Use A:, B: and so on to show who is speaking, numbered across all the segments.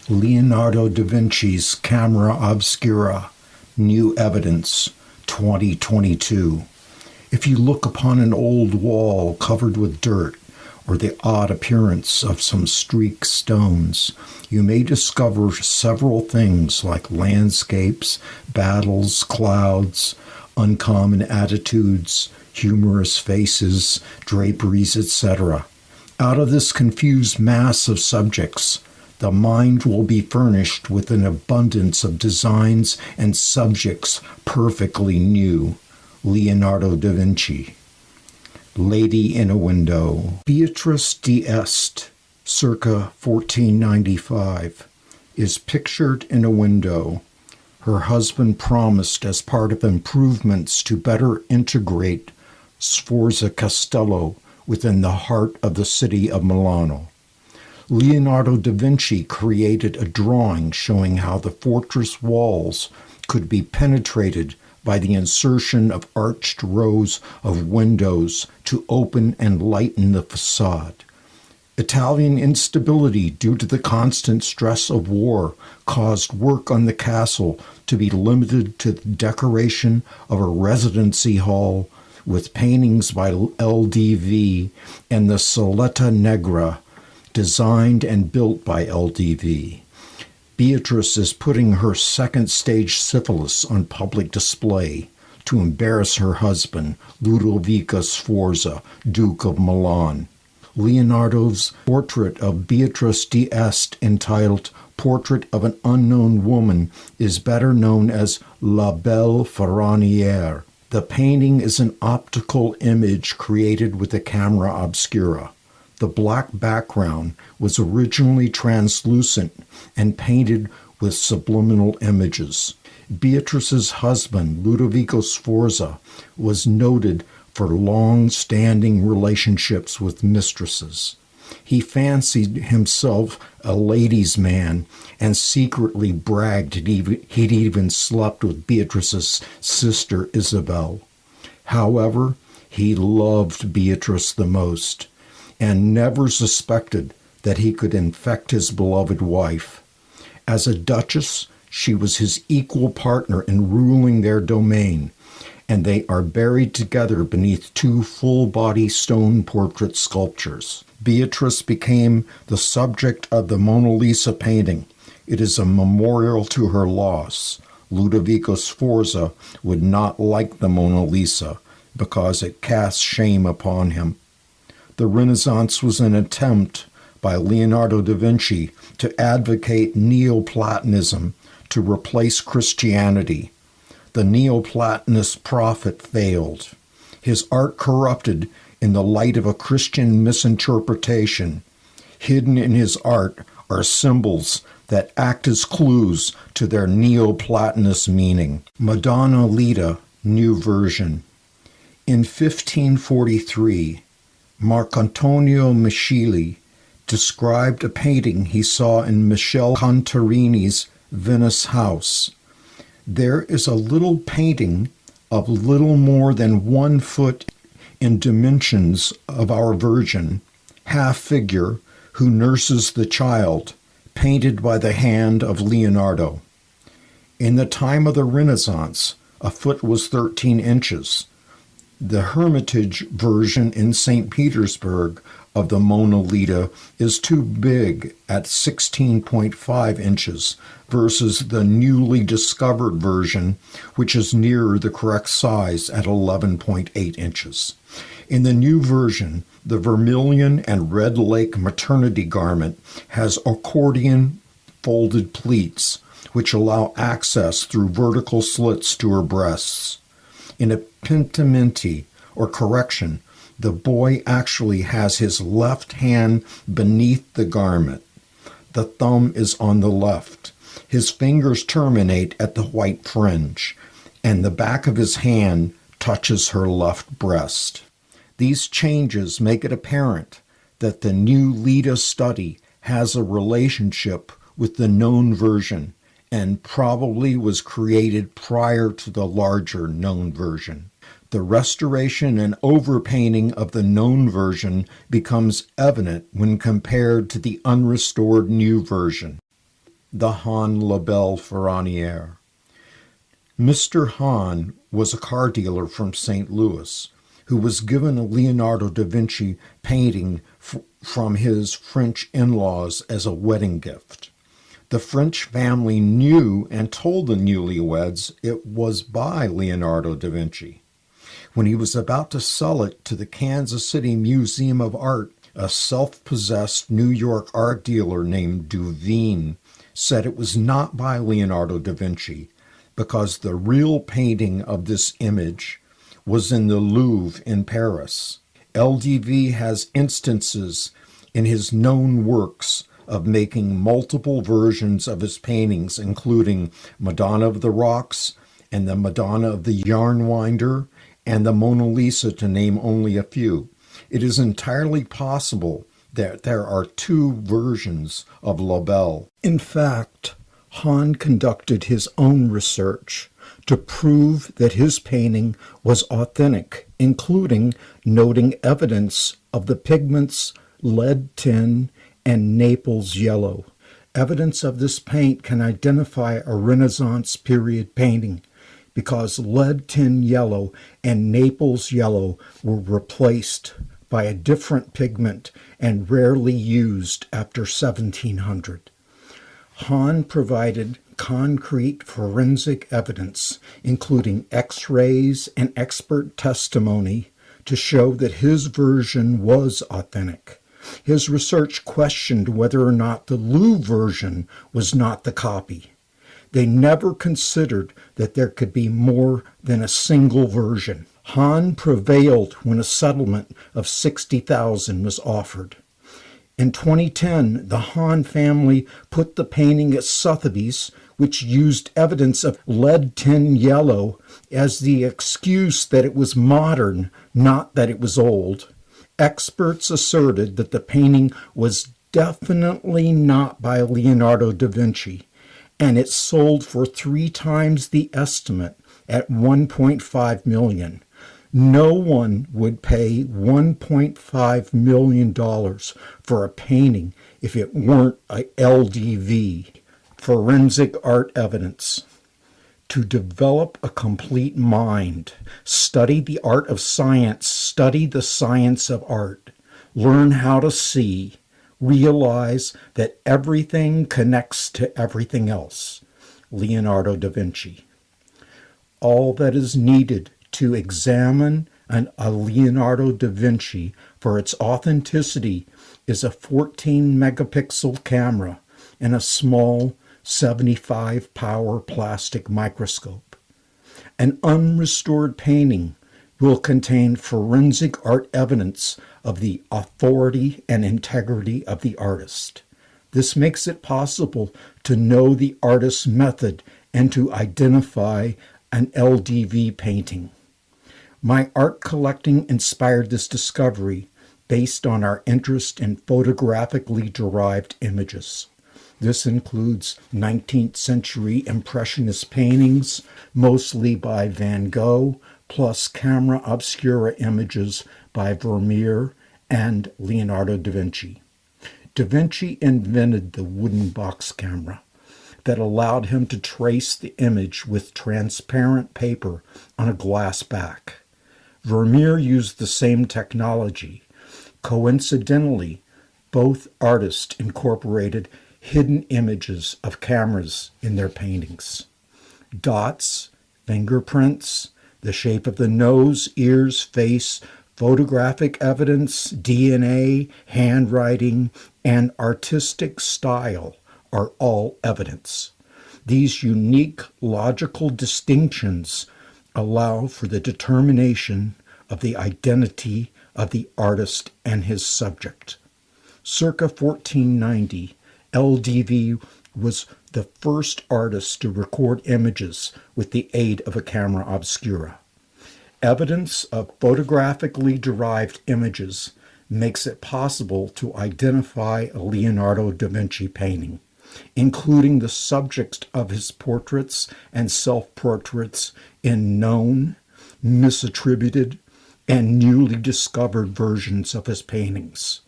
A: Leonardo da Vinci's Camera Obscura, New Evidence, 2022. If you look upon an old wall covered with dirt, or the odd appearance of some streaked stones, you may discover several things like landscapes, battles, clouds, uncommon attitudes, humorous faces, draperies, etc. Out of this confused mass of subjects, the mind will be furnished with an abundance of designs and subjects perfectly new. Leonardo da Vinci. Lady in a Window. Beatrice d'Este, circa 1495, is pictured in a window. Her husband promised, as part of improvements to better integrate Sforza Castello within the heart of the city of Milano. Leonardo da Vinci created a drawing showing how the fortress walls could be penetrated by the insertion of arched rows of windows to open and lighten the facade. Italian instability due to the constant stress of war caused work on the castle to be limited to the decoration of a residency hall with paintings by LDV and the Soletta Negra, designed and built by LDV. Beatrice is putting her second stage syphilis on public display to embarrass her husband, Ludovico Sforza, Duke of Milan. Leonardo's portrait of Beatrice d'Este, entitled Portrait of an Unknown Woman, is better known as La Belle Ferronière. The painting is an optical image created with the camera obscura. The black background was originally translucent and painted with subliminal images. Beatrice's husband, Ludovico Sforza, was noted for long-standing relationships with mistresses. He fancied himself a ladies' man and secretly bragged he'd even slept with Beatrice's sister Isabel. However, he loved Beatrice the most, and never suspected that he could infect his beloved wife. As a duchess, she was his equal partner in ruling their domain, and they are buried together beneath two full-body stone portrait sculptures. Beatrice became the subject of the Mona Lisa painting. It is a memorial to her loss. Ludovico Sforza would not like the Mona Lisa because it casts shame upon him. The Renaissance was an attempt by Leonardo da Vinci to advocate Neoplatonism to replace Christianity. The Neoplatonist prophet failed. His art corrupted in the light of a Christian misinterpretation. Hidden in his art are symbols that act as clues to their Neoplatonist meaning. Madonna Lita, New Version. In 1543, Marcantonio Micheli described a painting he saw in Michel Contarini's Venice house. There is a little painting of little more than 1 foot in dimensions of our Virgin, half figure, who nurses the child, painted by the hand of Leonardo. In the time of the Renaissance, a foot was 13 inches. The Hermitage version in St. Petersburg of the Mona Lisa is too big at 16.5 inches versus the newly discovered version, which is nearer the correct size at 11.8 inches. In the new version, the vermilion and red lake maternity garment has accordion folded pleats, which allow access through vertical slits to her breasts. In a pentimenti, or correction, the boy actually has his left hand beneath the garment. The thumb is on the left. His fingers terminate at the white fringe, and the back of his hand touches her left breast. These changes make it apparent that the new Lita study has a relationship with the known version and probably was created prior to the larger known version. The restoration and overpainting of the known version becomes evident when compared to the unrestored new version. the Hahn Labelle Ferronnière. Mr. Hahn was a car dealer from St. Louis who was given a Leonardo da Vinci painting from his French in-laws as a wedding gift. The French family knew and told the newlyweds it was by Leonardo da Vinci. When he was about to sell it to the Kansas City Museum of Art, a self-possessed New York art dealer named Duveen said it was not by Leonardo da Vinci because the real painting of this image was in the Louvre in Paris. LDV has instances in his known works of making multiple versions of his paintings, including Madonna of the Rocks and the Madonna of the Yarn Winder and the Mona Lisa, to name only a few. It is entirely possible that there are two versions of Labelle. In fact, Hahn conducted his own research to prove that his painting was authentic, including noting evidence of the pigments lead tin and Naples yellow. Evidence of this paint can identify a Renaissance period painting because lead tin yellow and Naples yellow were replaced by a different pigment and rarely used after 1700. Hahn provided concrete forensic evidence, including X-rays and expert testimony, to show that his version was authentic. His research questioned whether or not the Louvre version was not the copy. They never considered that there could be more than a single version. Hahn prevailed when a settlement of $60,000 was offered. In 2010, the Hahn family put the painting at Sotheby's, which used evidence of lead tin yellow as the excuse that it was modern, not that it was old. Experts asserted that the painting was definitely not by Leonardo da Vinci, and it sold for 3 times the estimate at $1.5 million. No one would pay $1.5 million for a painting if it weren't a LDV, forensic art evidence. To develop a complete mind, study the art of science, study the science of art, learn how to see, realize that everything connects to everything else. Leonardo da Vinci. All that is needed to examine a Leonardo da Vinci for its authenticity is a 14 megapixel camera and a small 75 power plastic microscope. An unrestored painting will contain forensic art evidence of the authority and integrity of the artist. This makes it possible to know the artist's method and to identify an LDV painting. My art collecting inspired this discovery based on our interest in photographically derived images. This includes 19th century Impressionist paintings, mostly by Van Gogh, plus camera obscura images by Vermeer and Leonardo da Vinci. Da Vinci invented the wooden box camera that allowed him to trace the image with transparent paper on a glass back. Vermeer used the same technology. Coincidentally, both artists incorporated hidden images of cameras in their paintings. Dots, fingerprints, the shape of the nose, ears, face, photographic evidence, DNA, handwriting, and artistic style are all evidence. These unique logical distinctions allow for the determination of the identity of the artist and his subject. Circa 1490, LDV was the first artist to record images with the aid of a camera obscura. Evidence of photographically derived images makes it possible to identify a Leonardo da Vinci painting, including the subject of his portraits and self-portraits in known, misattributed, and newly discovered versions of his paintings.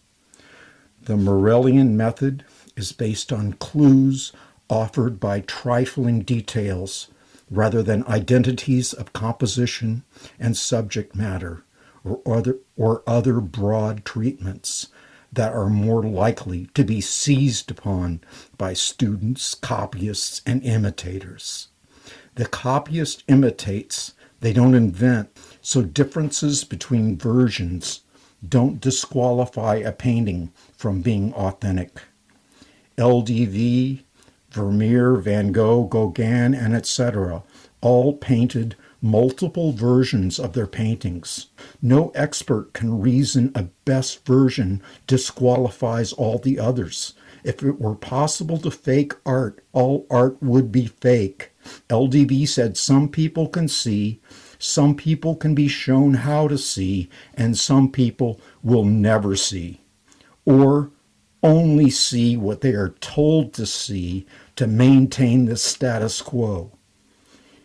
A: The Morellian method is based on clues offered by trifling details rather than identities of composition and subject matter or other broad treatments that are more likely to be seized upon by students, copyists, and imitators. The copyist imitates, they don't invent, so differences between versions don't disqualify a painting from being authentic. LDV, Vermeer, Van Gogh, Gauguin, and etc. all painted multiple versions of their paintings. No expert can reason a best version disqualifies all the others. If it were possible to fake art, all art would be fake. LDV said some people can see, some people can be shown how to see, and some people will never see, or only see what they are told to see to maintain the status quo.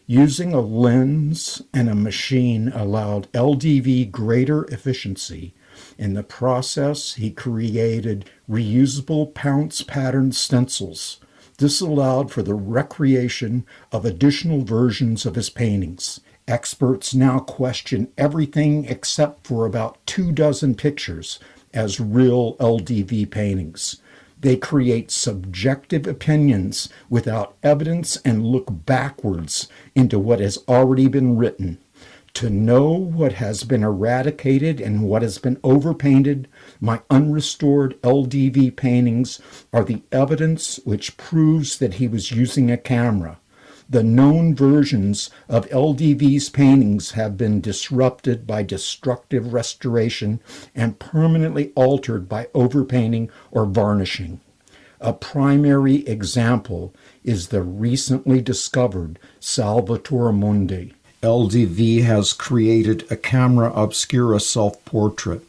A: Using a lens and a machine allowed LDV greater efficiency. In the process, he created reusable Pounce pattern stencils. This allowed for the recreation of additional versions of his paintings. Experts now question everything except for about 24 pictures as real LDV paintings. They create subjective opinions without evidence and look backwards into what has already been written. To know what has been eradicated and what has been overpainted, my unrestored LDV paintings are the evidence which proves that he was using a camera. The known versions of LDV's paintings have been disrupted by destructive restoration and permanently altered by overpainting or varnishing. A primary example is the recently discovered Salvator Mundi. LDV has created a camera obscura self-portrait.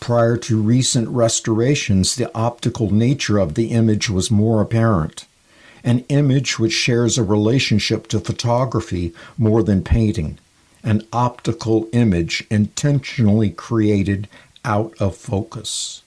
A: Prior to recent restorations, the optical nature of the image was more apparent. An image which shares a relationship to photography more than painting, an optical image intentionally created out of focus.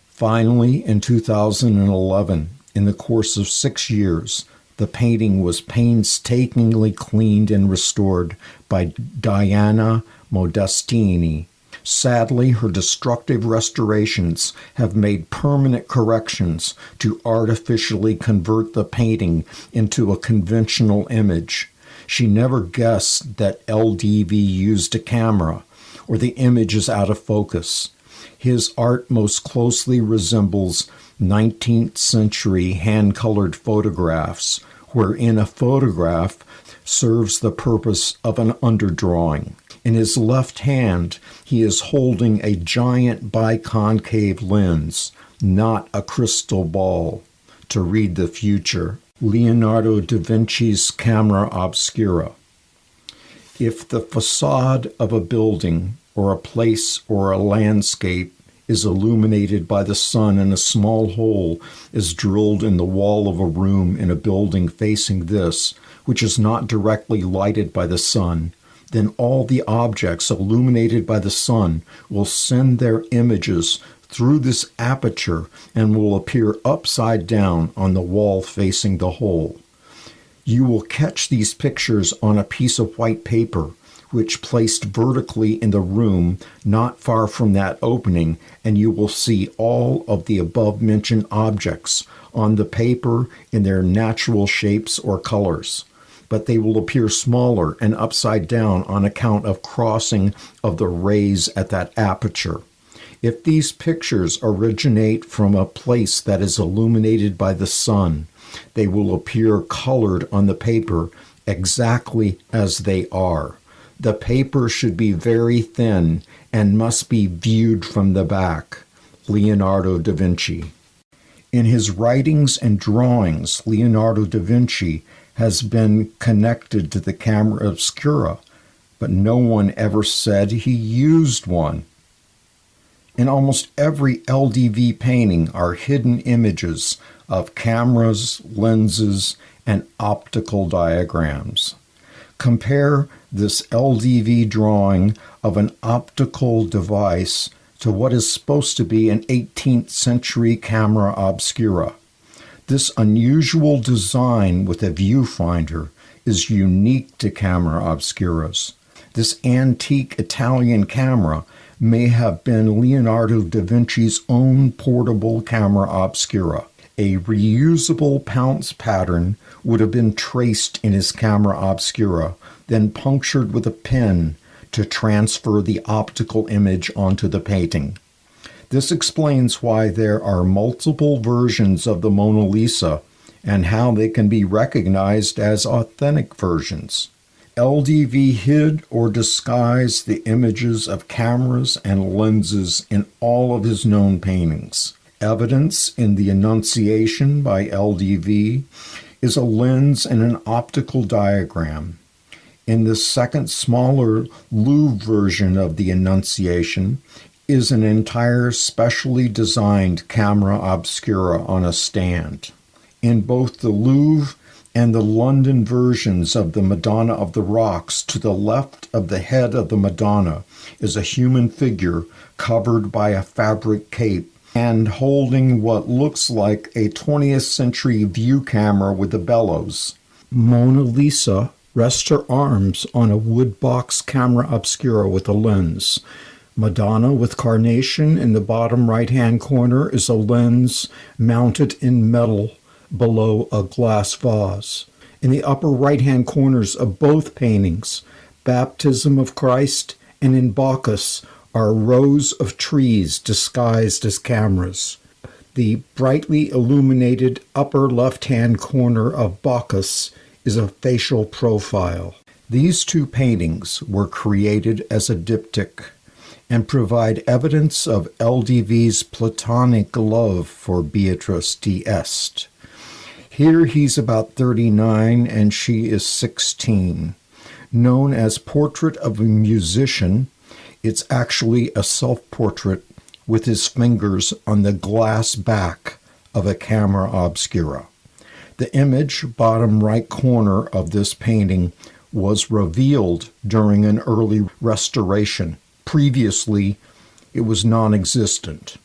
A: Finally, in 2011, in the course of 6 years, the painting was painstakingly cleaned and restored by Diana Modestini. Sadly, her destructive restorations have made permanent corrections to artificially convert the painting into a conventional image. She never guessed that LDV used a camera, or the image is out of focus. His art most closely resembles 19th century hand-colored photographs, wherein a photograph serves the purpose of an underdrawing. In his left hand, he is holding a giant bi-concave lens, not a crystal ball, to read the future. Leonardo da Vinci's camera obscura. If the facade of a building or a place or a landscape is illuminated by the sun and a small hole is drilled in the wall of a room in a building facing this, which is not directly lighted by the sun, then all the objects illuminated by the sun will send their images through this aperture and will appear upside down on the wall facing the hole. You will catch these pictures on a piece of white paper, which placed vertically in the room not far from that opening, and you will see all of the above-mentioned objects on the paper in their natural shapes or colors, but they will appear smaller and upside down on account of crossing of the rays at that aperture. If these pictures originate from a place that is illuminated by the sun, they will appear colored on the paper exactly as they are. The paper should be very thin and must be viewed from the back. Leonardo da Vinci. In his writings and drawings, Leonardo da Vinci has been connected to the camera obscura, but no one ever said he used one. In almost every LDV painting are hidden images of cameras, lenses, and optical diagrams. Compare this LDV drawing of an optical device to what is supposed to be an 18th century camera obscura. This unusual design with a viewfinder is unique to camera obscuras. This antique Italian camera may have been Leonardo da Vinci's own portable camera obscura. A reusable pounce pattern would have been traced in his camera obscura, then punctured with a pen to transfer the optical image onto the painting. This explains why there are multiple versions of the Mona Lisa and how they can be recognized as authentic versions. LDV hid or disguised the images of cameras and lenses in all of his known paintings. Evidence in the Annunciation by LDV is a lens and an optical diagram. In the second smaller Louvre version of the Annunciation is an entire specially designed camera obscura on a stand. In both the Louvre and the London versions of the Madonna of the Rocks, to the left of the head of the Madonna is a human figure covered by a fabric cape and holding what looks like a 20th century view camera with a bellows. Mona Lisa rests her arms on a wood box camera obscura with a lens. Madonna with carnation in the bottom right-hand corner is a lens mounted in metal below a glass vase. In the upper right-hand corners of both paintings, Baptism of Christ and in Bacchus, are rows of trees disguised as cameras. The brightly illuminated upper left-hand corner of Bacchus is a facial profile. These two paintings were created as a diptych and provide evidence of LDV's platonic love for Beatrice d'Este. Here he's about 39 and she is 16. Known as Portrait of a Musician, it's actually a self-portrait with his fingers on the glass back of a camera obscura. The image, bottom right corner of this painting, was revealed during an early restoration. Previously, it was non-existent.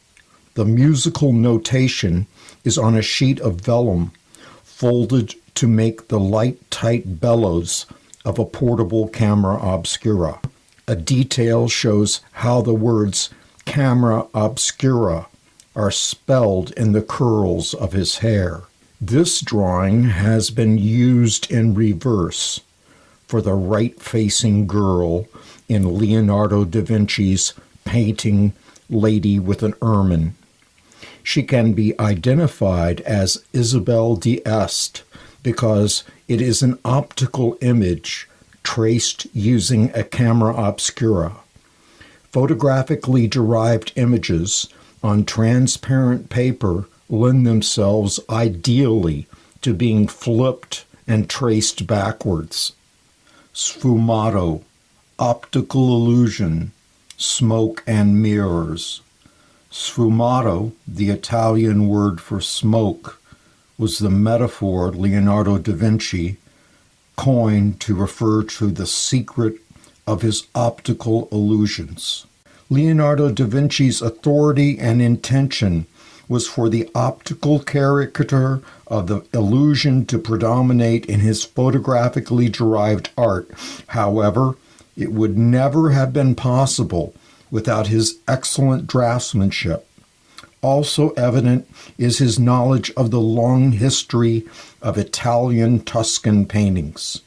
A: The musical notation is on a sheet of vellum folded to make the light, tight bellows of a portable camera obscura. A detail shows how the words camera obscura are spelled in the curls of his hair. This drawing has been used in reverse for the right-facing girl in Leonardo da Vinci's painting Lady with an Ermine. She can be identified as Isabel d'Este because it is an optical image traced using a camera obscura. Photographically derived images on transparent paper lend themselves ideally to being flipped and traced backwards. Sfumato, optical illusion, smoke and mirrors. Sfumato, the Italian word for smoke, was the metaphor Leonardo da Vinci coined to refer to the secret of his optical illusions. Leonardo da Vinci's authority and intention was for the optical caricature of the illusion to predominate in his photographically derived art. However, it would never have been possible without his excellent draftsmanship. Also evident is his knowledge of the long history of Italian Tuscan paintings.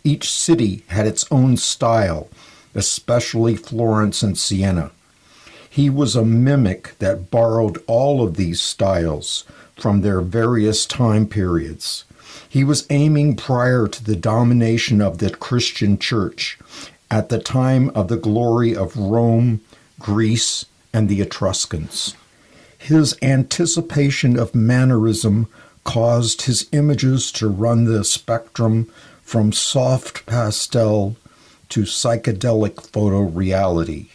A: Each city had its own style, especially Florence and Siena. He was a mimic that borrowed all of these styles from their various time periods. He was aiming prior to the domination of the Christian Church, at the time of the glory of Rome, Greece, and the Etruscans. His anticipation of mannerism caused his images to run the spectrum from soft pastel to psychedelic photoreality.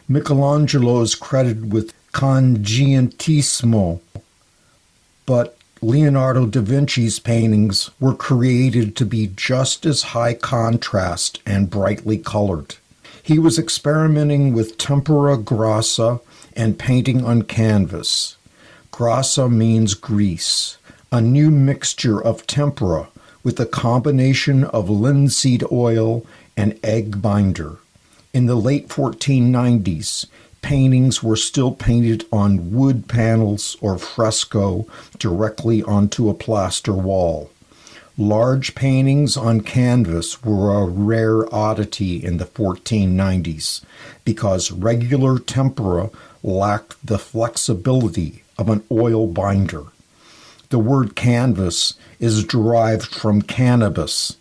A: Michelangelo is credited with Congiantismo, but Leonardo da Vinci's paintings were created to be just as high contrast and brightly colored. He was experimenting with tempera grassa and painting on canvas. Grassa means grease, a new mixture of tempera with a combination of linseed oil and egg binder. In the late 1490s, paintings were still painted on wood panels or fresco directly onto a plaster wall. Large paintings on canvas were a rare oddity in the 1490s because regular tempera lacked the flexibility of an oil binder. The word canvas is derived from cannabis,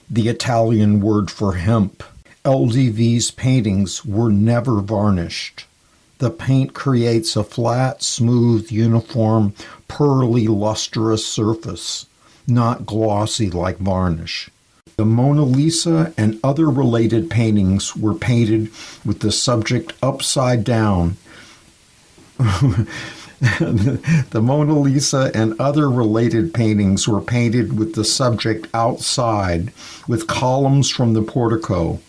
A: the Italian word for hemp. LDV's paintings were never varnished. The paint creates a flat, smooth, uniform, pearly, lustrous surface, not glossy like varnish. The Mona Lisa and other related paintings were painted with the subject upside down. The Mona Lisa and other related paintings were painted with the subject outside, with columns from the portico.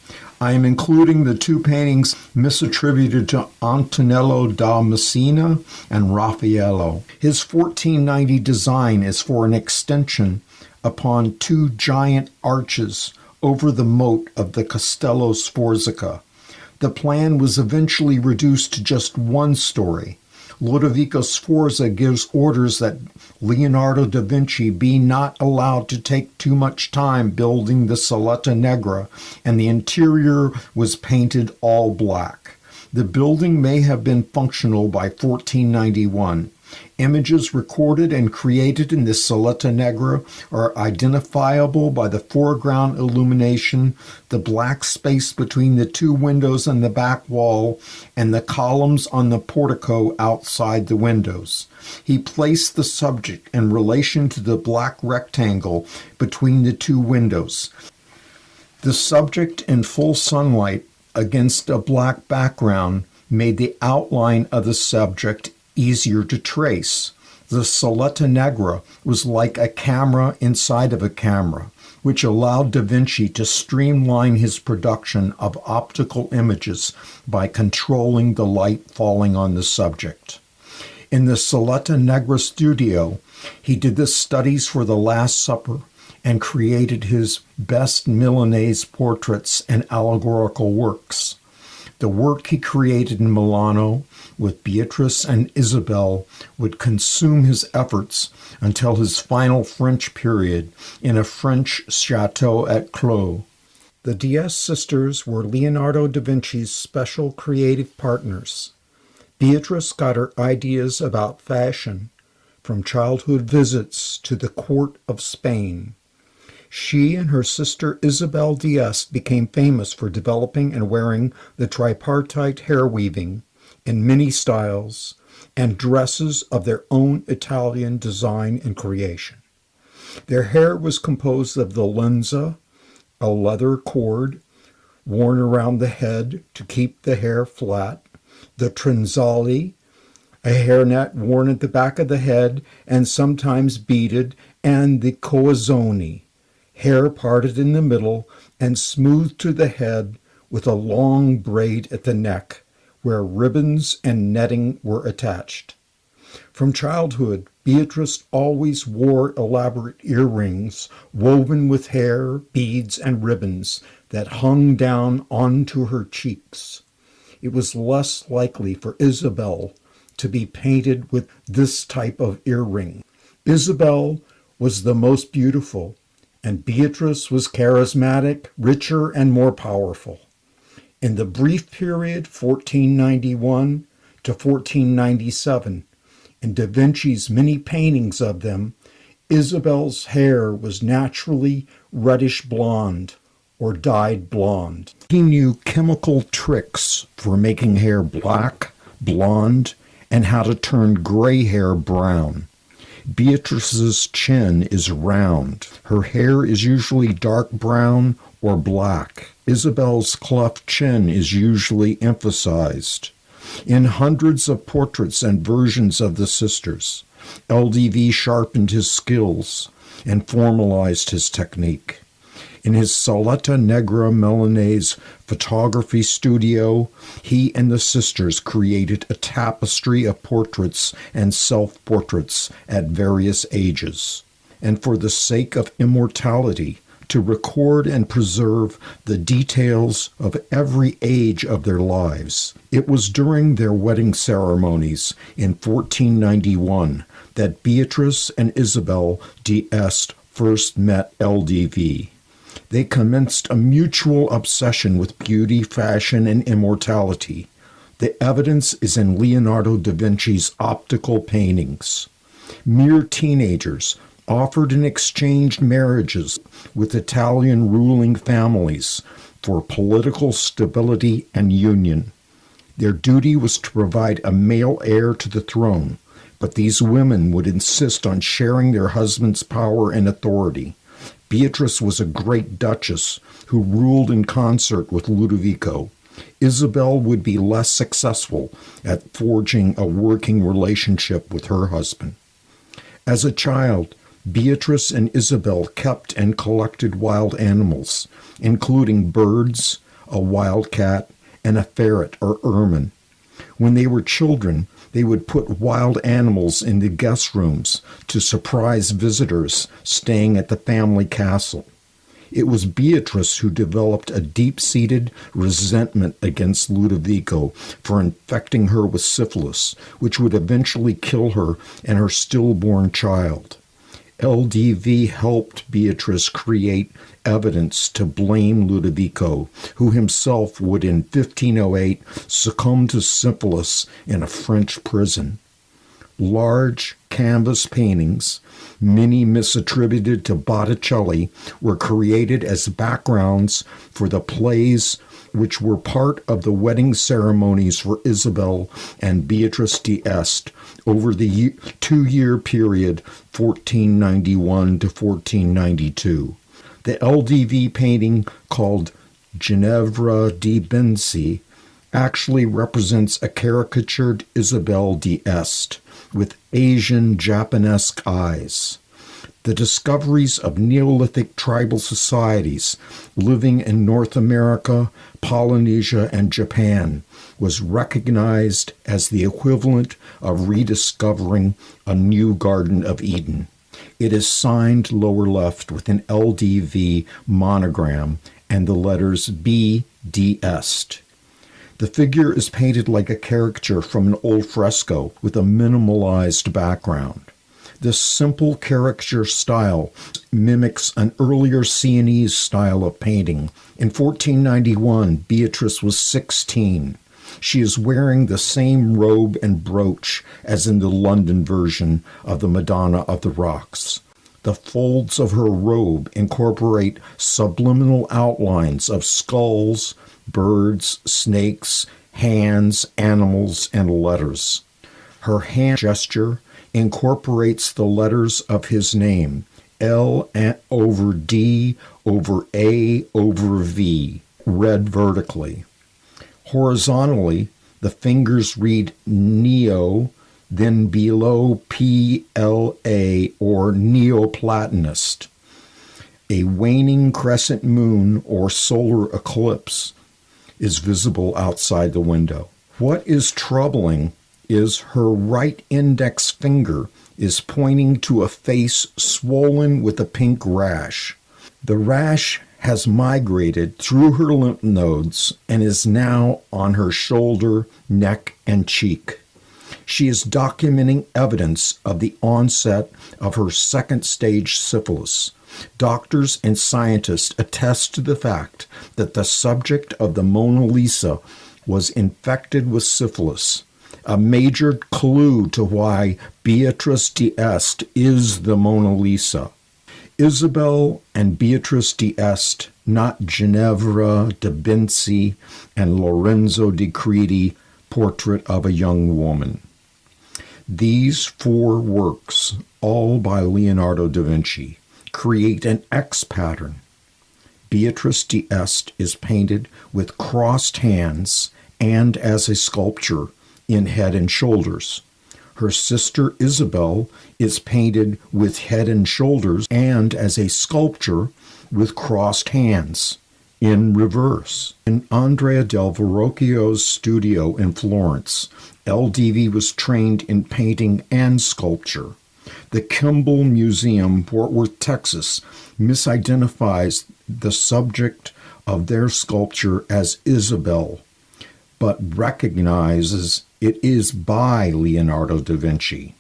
A: I am including the two paintings misattributed to Antonello da Messina and Raffaello. His 1490 design is for an extension upon two giant arches over the moat of the Castello Sforzica. The plan was eventually reduced to just one story. Lodovico Sforza gives orders that Leonardo da Vinci be not allowed to take too much time building the Saletta Negra, and the interior was painted all black. The building may have been functional by 1491. Images recorded and created in the Saletta Negra are identifiable by the foreground illumination, the black space between the two windows and the back wall, and the columns on the portico outside the windows. He placed the subject in relation to the black rectangle between the two windows. The subject in full sunlight against a black background made the outline of the subject easier to trace. The Saletta Negra was like a camera inside of a camera, which allowed Da Vinci to streamline his production of optical images by controlling the light falling on the subject. In the Saletta Negra studio, he did the studies for The Last Supper and created his best Milanese portraits and allegorical works. The work he created in Milano with Beatrice and Isabel would consume his efforts until his final French period in a French chateau at Clos. The Diaz sisters were Leonardo da Vinci's special creative partners. Beatrice got her ideas about fashion from childhood visits to the court of Spain. She and her sister Isabel Diaz became famous for developing and wearing the tripartite hair weaving in many styles and dresses of their own Italian design and creation. Their hair was composed of the lenza, a leather cord worn around the head to keep the hair flat, the trenzali, a hairnet worn at the back of the head and sometimes beaded, and the coazzoni, hair parted in the middle and smoothed to the head with a long braid at the neck, where ribbons and netting were attached. From childhood, Beatrice always wore elaborate earrings woven with hair, beads, and ribbons that hung down onto her cheeks. It was less likely for Isabel to be painted with this type of earring. Isabel was the most beautiful, and Beatrice was charismatic, richer, and more powerful. In the brief period 1491 to 1497, in Da Vinci's many paintings of them, Isabel's hair was naturally reddish blonde or dyed blonde. He knew chemical tricks for making hair black, blonde, and how to turn gray hair brown. Beatrice's chin is round. Her hair is usually dark brown or black. Isabel's cleft chin is usually emphasized. In hundreds of portraits and versions of the sisters, LDV sharpened his skills and formalized his technique. In his Saletta Negra Milanese photography studio, he and the sisters created a tapestry of portraits and self-portraits at various ages. And for the sake of immortality, to record and preserve the details of every age of their lives. It was during their wedding ceremonies in 1491 that Beatrice and Isabel d'Este first met LDV. They commenced a mutual obsession with beauty, fashion, and immortality. The evidence is in Leonardo da Vinci's optical paintings. Mere teenagers offered and exchanged marriages with Italian ruling families for political stability and union. Their duty was to provide a male heir to the throne, but these women would insist on sharing their husband's power and authority. Beatrice was a great duchess who ruled in concert with Ludovico. Isabel would be less successful at forging a working relationship with her husband. As a child, Beatrice and Isabel kept and collected wild animals, including birds, a wildcat, and a ferret or ermine. When they were children, they would put wild animals in the guest rooms to surprise visitors staying at the family castle. It was Beatrice who developed a deep-seated resentment against Ludovico for infecting her with syphilis, which would eventually kill her and her stillborn child. LDV helped Beatrice create evidence to blame Ludovico, who himself would in 1508 succumb to syphilis in a French prison. Large canvas paintings, many misattributed to Botticelli, were created as backgrounds for the plays which were part of the wedding ceremonies for Isabel and Beatrice d'Este over the two-year period 1491 to 1492. The LDV painting called Ginevra di Vinci actually represents a caricatured Isabel d'Este with Asian Japanesque eyes. The discoveries of Neolithic tribal societies living in North America, Polynesia, and Japan was recognized as the equivalent of rediscovering a new Garden of Eden. It is signed lower left with an LDV monogram and the letters B. d'Este. The figure is painted like a caricature from an old fresco with a minimalized background. This simple caricature style mimics an earlier Sienese style of painting. In 1491, Beatrice was 16. She is wearing the same robe and brooch as in the London version of the Madonna of the Rocks. The folds of her robe incorporate subliminal outlines of skulls, birds, snakes, hands, animals, and letters. Her hand gesture incorporates the letters of his name, L over D over A over V, read vertically. Horizontally, the fingers read Neo, then below PLA or Neoplatonist. A waning crescent moon or solar eclipse is visible outside the window. What is troubling is her right index finger is pointing to a face swollen with a pink rash. The rash has migrated through her lymph nodes and is now on her shoulder, neck, and cheek. She is documenting evidence of the onset of her second-stage syphilis. Doctors and scientists attest to the fact that the subject of the Mona Lisa was infected with syphilis, a major clue to why Beatrice d'Este is the Mona Lisa. Isabel and Beatrice d'Este, not Ginevra da Vinci and Lorenzo di Credi, portrait of a young woman. These four works, all by Leonardo da Vinci, create an X pattern. Beatrice d'Este is painted with crossed hands and as a sculpture in head and shoulders. Her sister Isabel is painted with head and shoulders and as a sculpture with crossed hands in reverse. In Andrea del Verrocchio's studio in Florence, LDV was trained in painting and sculpture. The Kimball Museum, Fort Worth, Texas, misidentifies the subject of their sculpture as Isabel, but recognizes it is by Leonardo da Vinci.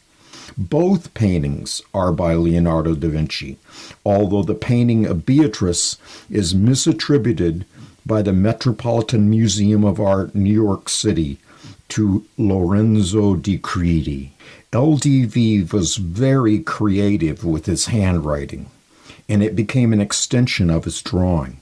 A: Both paintings are by Leonardo da Vinci, although the painting of Beatrice is misattributed by the Metropolitan Museum of Art, New York City, to Lorenzo di Credi. LDV was very creative with his handwriting, and it became an extension of his drawing.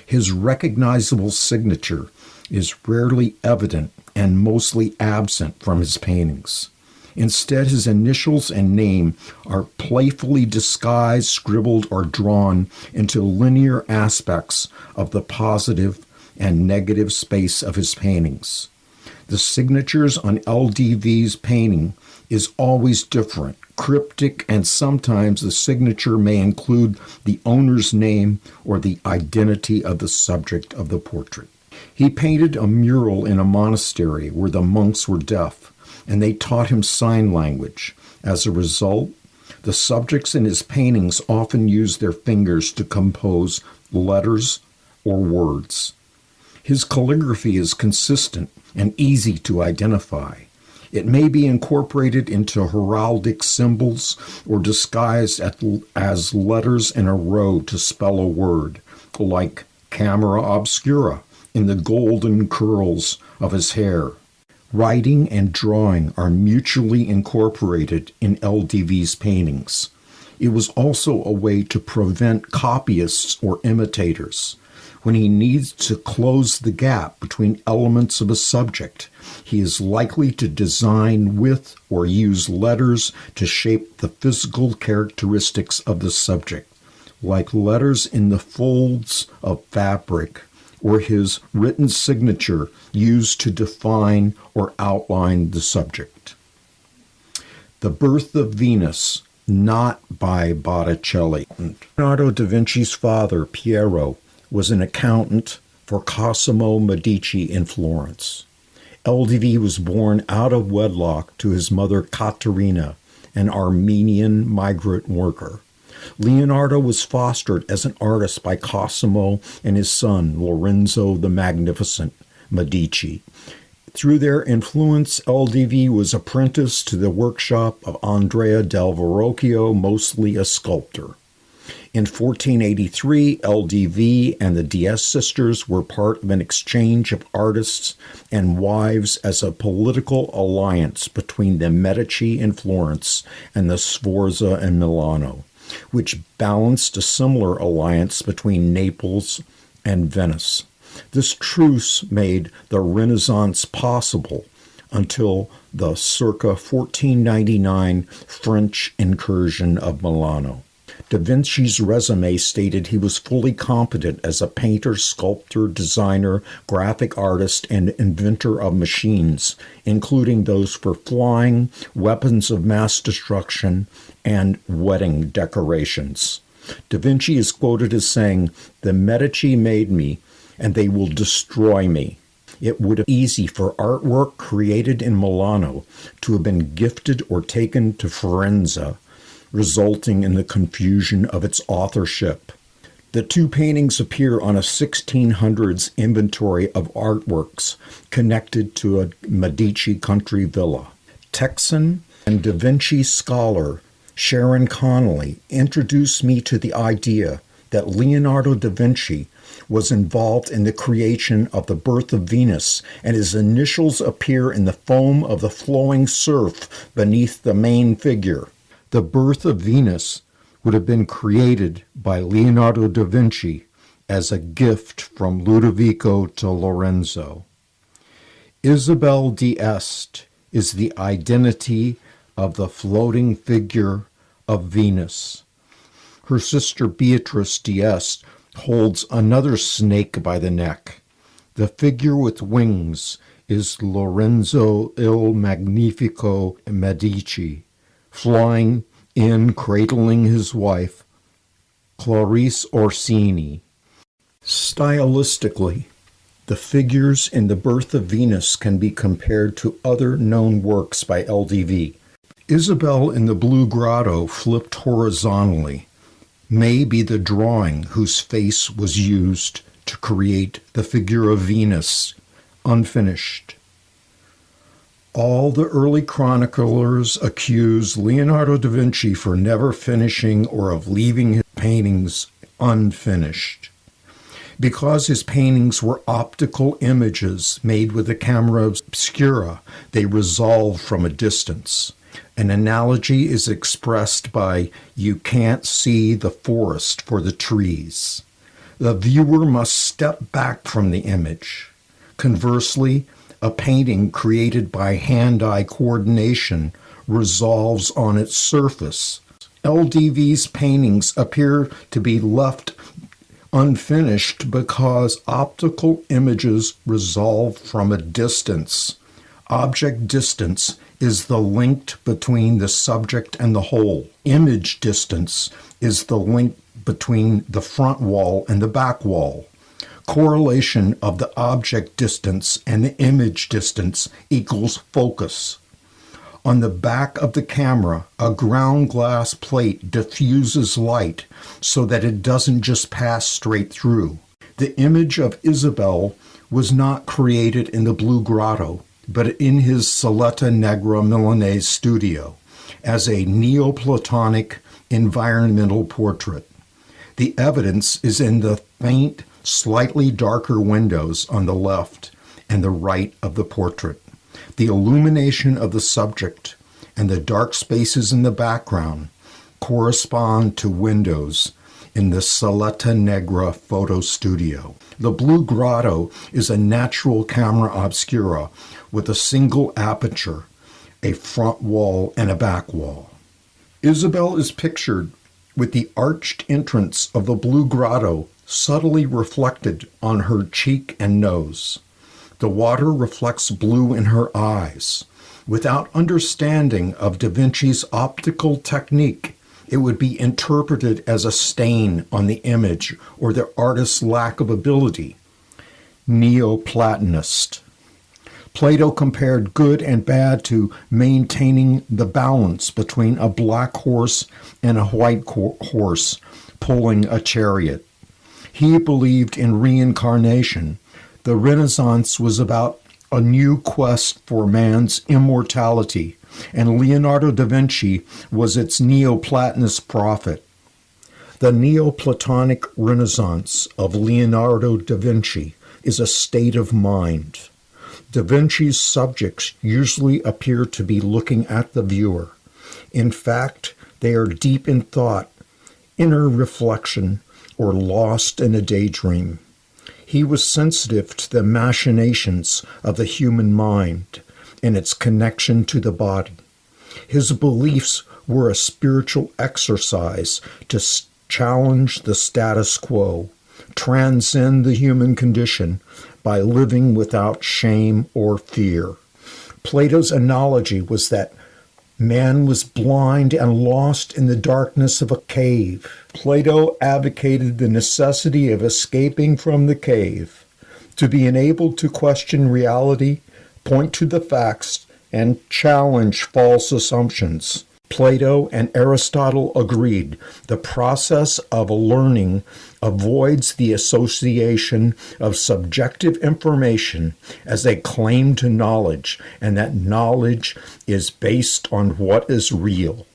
A: His recognizable signature is rarely evident and mostly absent from his paintings. Instead, his initials and name are playfully disguised, scribbled, or drawn into linear aspects of the positive and negative space of his paintings. The signatures on LDV's painting is always different, cryptic, and sometimes the signature may include the owner's name or the identity of the subject of the portrait. He painted a mural in a monastery where the monks were deaf, and they taught him sign language. As a result, the subjects in his paintings often use their fingers to compose letters or words. His calligraphy is consistent and easy to identify. It may be incorporated into heraldic symbols or disguised as letters in a row to spell a word, like camera obscura in the golden curls of his hair. Writing and drawing are mutually incorporated in LDV's paintings. It was also a way to prevent copyists or imitators. When he needs to close the gap between elements of a subject, he is likely to design with or use letters to shape the physical characteristics of the subject, like letters in the folds of fabric, or his written signature used to define or outline the subject. The Birth of Venus, not by Botticelli. Leonardo da Vinci's father, Piero, was an accountant for Cosimo Medici in Florence. LDV was born out of wedlock to his mother Caterina, an Armenian migrant worker. Leonardo was fostered as an artist by Cosimo and his son, Lorenzo the Magnificent Medici. Through their influence, LDV was apprenticed to the workshop of Andrea del Verrocchio, mostly a sculptor. In 1483, LDV and the Diaz sisters were part of an exchange of artists and wives as a political alliance between the Medici in Florence and the Sforza in Milano, which balanced a similar alliance between Naples and Venice. This truce made the Renaissance possible until the circa 1499 French incursion of Milano. Da Vinci's resume stated he was fully competent as a painter, sculptor, designer, graphic artist, and inventor of machines, including those for flying, weapons of mass destruction, and wedding decorations. Da Vinci is quoted as saying, "The Medici made me, and they will destroy me." It would have been easy for artwork created in Milano to have been gifted or taken to Firenze, resulting in the confusion of its authorship. The two paintings appear on a 1600s inventory of artworks connected to a Medici country villa. Texan and Da Vinci scholar Sharon Connolly introduced me to the idea that Leonardo da Vinci was involved in the creation of the Birth of Venus, and his initials appear in the foam of the flowing surf beneath the main figure. The Birth of Venus would have been created by Leonardo da Vinci as a gift from Ludovico to Lorenzo. Isabel d'Este is the identity of the floating figure of Venus. Her sister Beatrice d'Este holds another snake by the neck. The figure with wings is Lorenzo il Magnifico Medici, flying in, cradling his wife, Clarice Orsini. Stylistically, the figures in The Birth of Venus can be compared to other known works by LDV. Isabel in the Blue Grotto, flipped horizontally, may be the drawing whose face was used to create the figure of Venus, unfinished. All the early chroniclers accuse Leonardo da Vinci for never finishing or of leaving his paintings unfinished. Because his paintings were optical images made with the camera obscura, they resolve from a distance. An analogy is expressed by, you can't see the forest for the trees. The viewer must step back from the image. Conversely, a painting created by hand-eye coordination resolves on its surface. LDV's paintings appear to be left unfinished because optical images resolve from a distance. Object distance is the link between the subject and the whole. Image distance is the link between the front wall and the back wall. Correlation of the object distance and the image distance equals focus. On the back of the camera, a ground glass plate diffuses light so that it doesn't just pass straight through. The image of Isabel was not created in the Blue Grotto, but in his Saletta Negra Milanese studio as a Neoplatonic environmental portrait. The evidence is in the faint, slightly darker windows on the left and the right of the portrait. The illumination of the subject and the dark spaces in the background correspond to windows in the Saletta Negra photo studio. The Blue Grotto is a natural camera obscura with a single aperture, a front wall, and a back wall. Isabel is pictured with the arched entrance of the Blue Grotto subtly reflected on her cheek and nose. The water reflects blue in her eyes. Without understanding of Da Vinci's optical technique, it would be interpreted as a stain on the image or the artist's lack of ability. Neoplatonist. Plato compared good and bad to maintaining the balance between a black horse and a white horse pulling a chariot. He believed in reincarnation. The Renaissance was about a new quest for man's immortality, and Leonardo da Vinci was its Neoplatonist prophet. The Neoplatonic Renaissance of Leonardo da Vinci is a state of mind. Da Vinci's subjects usually appear to be looking at the viewer. In fact, they are deep in thought, inner reflection, or lost in a daydream. He was sensitive to the machinations of the human mind and its connection to the body. His beliefs were a spiritual exercise to challenge the status quo, transcend the human condition by living without shame or fear. Plato's analogy was that man was blind and lost in the darkness of a cave. Plato advocated the necessity of escaping from the cave, to be enabled to question reality, point to the facts, and challenge false assumptions. Plato and Aristotle agreed the process of learning avoids the association of subjective information as a claim to knowledge, and that knowledge is based on what is real.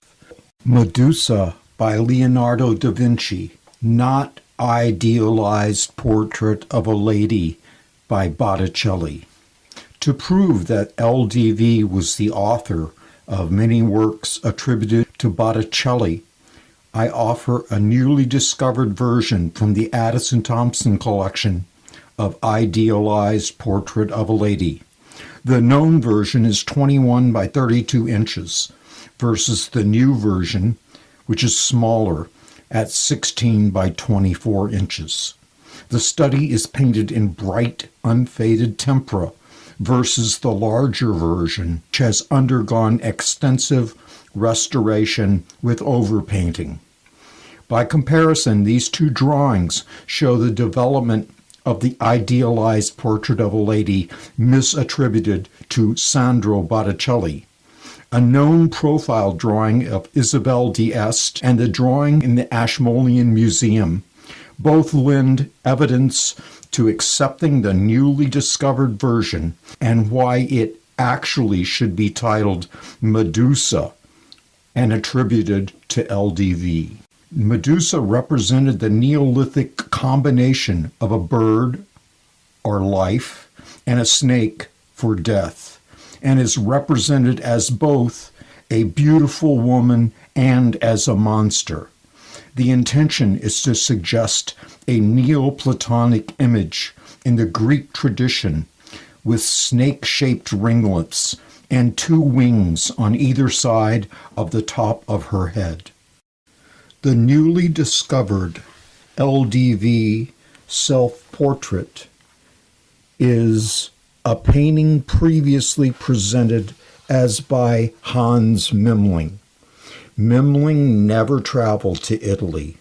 A: Medusa by Leonardo da Vinci, not idealized portrait of a lady by Botticelli. To prove that LDV was the author of many works attributed to Botticelli, I offer a newly discovered version from the Addison Thompson collection of Idealized Portrait of a Lady. The known version is 21 by 32 inches versus the new version, which is smaller, at 16 by 24 inches. The study is painted in bright, unfaded tempera versus the larger version, which has undergone extensive restoration with overpainting. By comparison, these two drawings show the development of the idealized portrait of a lady misattributed to Sandro Botticelli. A known profile drawing of Isabel d'Este and the drawing in the Ashmolean Museum both lend evidence to accepting the newly discovered version and why it actually should be titled Medusa and attributed to LDV. Medusa represented the Neolithic combination of a bird, or life, and a snake, for death, and is represented as both a beautiful woman and as a monster. The intention is to suggest a Neoplatonic image in the Greek tradition with snake-shaped ringlets and two wings on either side of the top of her head. The newly discovered LDV self-portrait is a painting previously presented as by Hans Memling. Memling never traveled to Italy.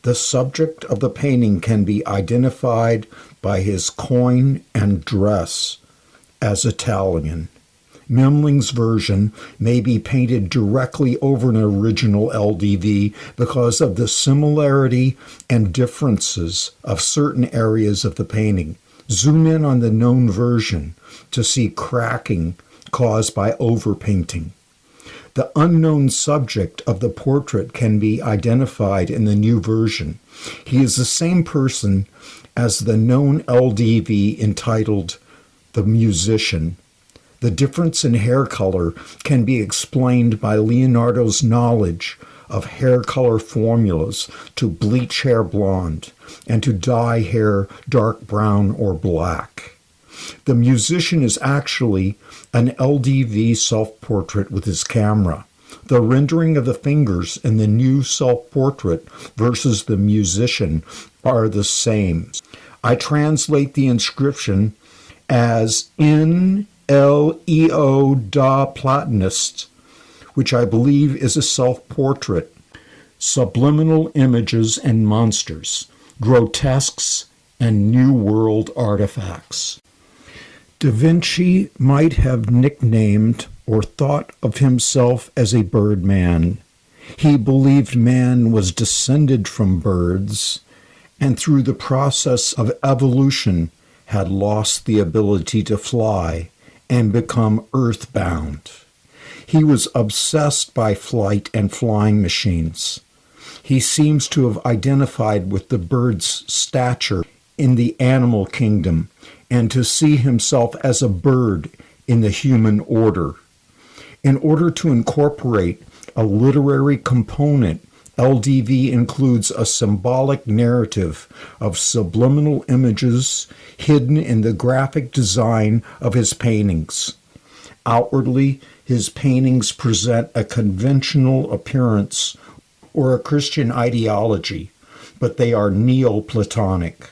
A: The subject of the painting can be identified by his coin and dress as Italian. Memling's version may be painted directly over an original LDV because of the similarity and differences of certain areas of the painting. Zoom in on the known version to see cracking caused by overpainting. The unknown subject of the portrait can be identified in the new version. He is the same person as the known LDV entitled The Musician. The difference in hair color can be explained by Leonardo's knowledge of hair color formulas to bleach hair blonde and to dye hair dark brown or black. The musician is actually an LDV self-portrait with his camera. The rendering of the fingers in the new self-portrait versus the musician are the same. I translate the inscription as in Leo da Platonist, which I believe is a self-portrait, subliminal images and monsters, grotesques and New World artifacts. Da Vinci might have nicknamed or thought of himself as a birdman. He believed man was descended from birds, and through the process of evolution had lost the ability to fly and become earthbound. He was obsessed by flight and flying machines. He seems to have identified with the bird's stature in the animal kingdom and to see himself as a bird in the human order. In order to incorporate a literary component, LDV includes a symbolic narrative of subliminal images hidden in the graphic design of his paintings. Outwardly, his paintings present a conventional appearance or a Christian ideology, but they are Neoplatonic.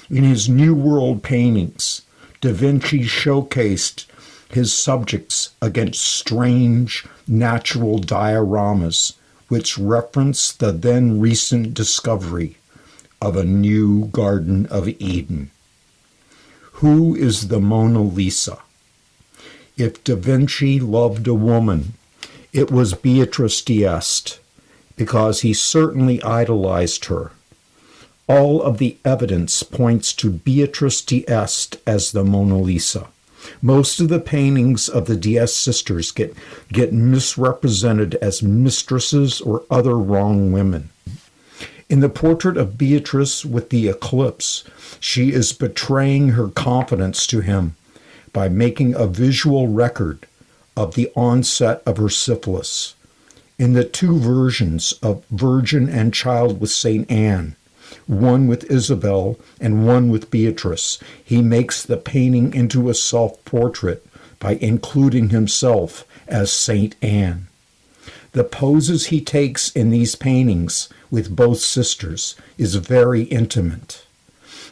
A: In his New World paintings, Da Vinci showcased his subjects against strange natural dioramas which reference the then recent discovery of a new Garden of Eden. Who is the Mona Lisa? If Da Vinci loved a woman, it was Beatrice d'Este, because he certainly idolized her. All of the evidence points to Beatrice d'Este as the Mona Lisa. Most of the paintings of the d'Este sisters get misrepresented as mistresses or other wrong women. In the portrait of Beatrice with the eclipse, she is betraying her confidence to him by making a visual record of the onset of her syphilis. In the two versions of Virgin and Child with St. Anne, one with Isabel and one with Beatrice, he makes the painting into a self-portrait by including himself as St. Anne. The poses he takes in these paintings with both sisters is very intimate.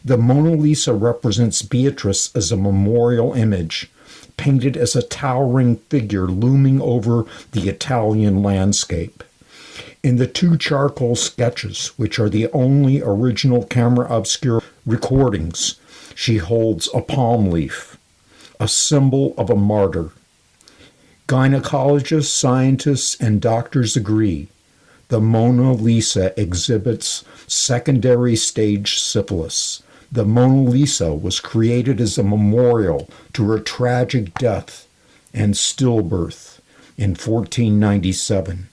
A: The Mona Lisa represents Beatrice as a memorial image, painted as a towering figure looming over the Italian landscape. In the two charcoal sketches, which are the only original camera obscura recordings, she holds a palm leaf, a symbol of a martyr. Gynecologists, scientists, and doctors agree the Mona Lisa exhibits secondary stage syphilis. The Mona Lisa was created as a memorial to her tragic death and stillbirth in 1497.